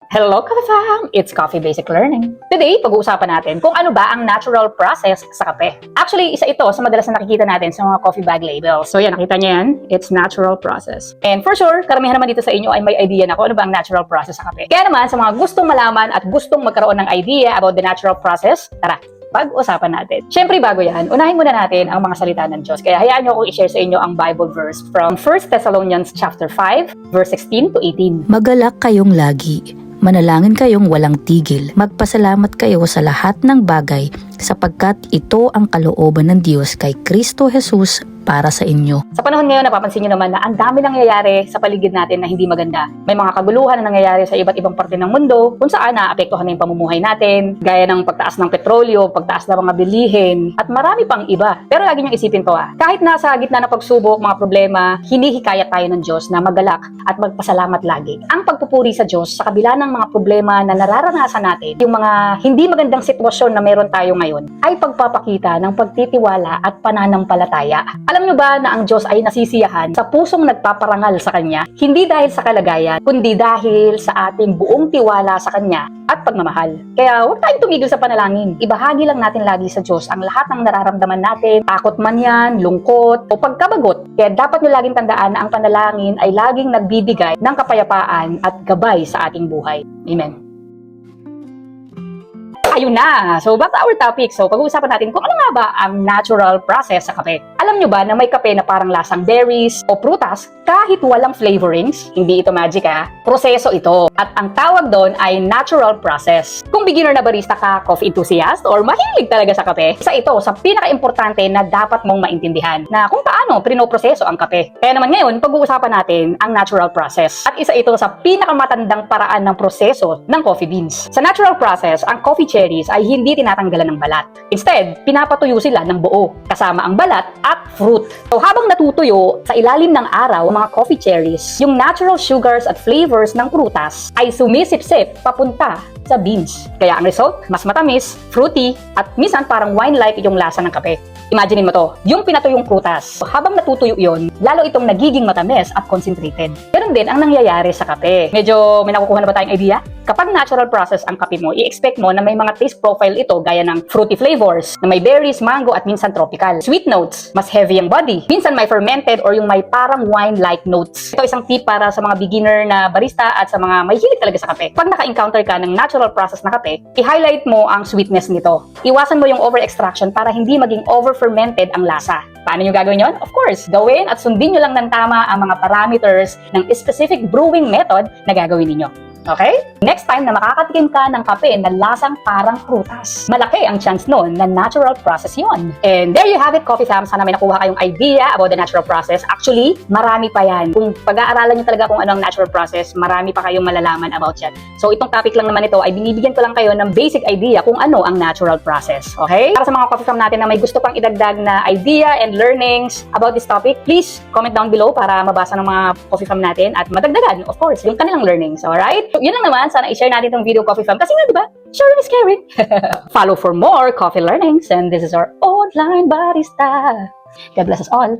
Hello, Coffee Fam! It's Coffee Basic Learning. Today, pag-uusapan natin kung ano ba ang natural process sa kape. Actually, isa ito sa madalas na nakikita natin sa mga coffee bag labels. So yan, nakita niyo yan? It's natural process. And for sure, karamihan naman dito sa inyo ay may idea na kung ano ba ang natural process sa kape. Kaya naman, sa mga gustong malaman at gustong magkaroon ng idea about the natural process, tara! Pag-usapan natin. Siyempre, bago yan, unahin muna natin ang mga salita ng Diyos. Kaya hayaan nyo akong i-share sa inyo ang Bible verse from 1 Thessalonians chapter 5, verse 16 to 18. Magalak kayong lagi. Manalangin kayong walang tigil. Magpasalamat kayo sa lahat ng bagay sapagkat ito ang kalooban ng Diyos kay Kristo Jesus para sa inyo. Sa panahon ngayon, napapansin nyo naman na ang dami nangyayari sa paligid natin na hindi maganda. May mga kaguluhan na nangyayari sa iba't ibang parte ng mundo kung saan naapektuhan na yung pamumuhay natin, gaya ng pagtaas ng petrolyo, pagtaas ng mga bilihin, at marami pang iba. Pero lagi nyo isipin to kahit nasa gitna ng pagsubok, mga problema, hinihikayat tayo ng Diyos na magalak at magpasalamat lagi. Ang pagpupuri sa Diyos sa kabila ng mga problema na nararanasan natin, yung mga hindi magandang sitwasyon na meron tayo ngayon, ay pagpapakita ng pagtitiwala at pananampalataya. Alam nyo ba na ang Diyos ay nasisiyahan sa pusong nagpaparangal sa Kanya, hindi dahil sa kalagayan, kundi dahil sa ating buong tiwala sa Kanya at pagmamahal. Kaya huwag tayong tumigil sa panalangin. Ibahagi lang natin lagi sa Diyos ang lahat ng nararamdaman natin, takot man yan, lungkot, o pagkabagot. Kaya dapat nyo laging tandaan na ang panalangin ay laging nagbibigay ng kapayapaan at gabay sa ating buhay. Amen. Ayun na! So, back to our topic. So, pag-uusapan natin kung ano nga ba ang natural process sa kape. Alam nyo ba na may kape na parang lasang berries o prutas kahit walang flavorings? Hindi ito magic proseso ito. At ang tawag doon ay natural process. Kung beginner na barista ka, coffee enthusiast, or mahilig talaga sa kape, isa ito sa pinaka-importante na dapat mong maintindihan na kung paano pinoproseso ang kape. Kaya naman ngayon, pag-uusapan natin ang natural process. At isa ito sa pinakamatandang paraan ng proseso ng coffee beans. Sa natural process, ang coffee cherries ay hindi tinatanggalan ng balat. Instead, pinapatuyo sila ng buo, kasama ang balat at fruit. So habang natutuyo sa ilalim ng araw, mga coffee cherries, yung natural sugars at flavors ng prutas ay sumisipsip papunta sa beans. Kaya ang result, mas matamis, fruity, at minsan parang wine-like yung lasa ng kape. Imaginein mo to, yung pinatuyong prutas, habang natutuyo yon, lalo itong nagiging matamis at concentrated. Ganun din ang nangyayari sa kape. Medyo may nakukuha na ba tayong idea? Kapag natural process ang kape mo, i-expect mo na may mga taste profile ito gaya ng fruity flavors, na may berries, mango, at minsan tropical. Sweet notes, mas heavy ang body. Minsan may fermented or yung may parang wine-like notes. Ito isang tip para sa mga beginner na barista at sa mga may hilig talaga sa kape. Pag naka-encounter ka ng natural process na kape, i-highlight mo ang sweetness nito. Iwasan mo yung over-extraction para hindi maging over-fermented ang lasa. Paano nyo gagawin yon? Of course, gawin at sundin nyo lang ng tama ang mga parameters ng specific brewing method na gagawin ninyo. Okay? Next time na makakatikim ka ng kape na lasang parang prutas, malaki ang chance nun na natural process yon. And there you have it, Coffee Fam. Sana may nakuha kayong idea about the natural process. Actually, marami pa yan. Kung pag-aaralan nyo talaga kung ano ang natural process, marami pa kayong malalaman about yan. So itong topic lang naman ito ay binibigyan ko lang kayo ng basic idea kung ano ang natural process. Okay? Para sa mga Coffee Fam natin na may gusto pang idagdag na idea and learnings about this topic, please comment down below para mabasa ng mga Coffee Fam natin at madagdagan, of course, yung kanilang learnings. Alright? So, yun lang naman. Sana i-share natin itong video, Coffee Fam. Kasi nga, diba? Sharing is caring. Follow for more coffee learnings. And this is our online barista. God bless us all.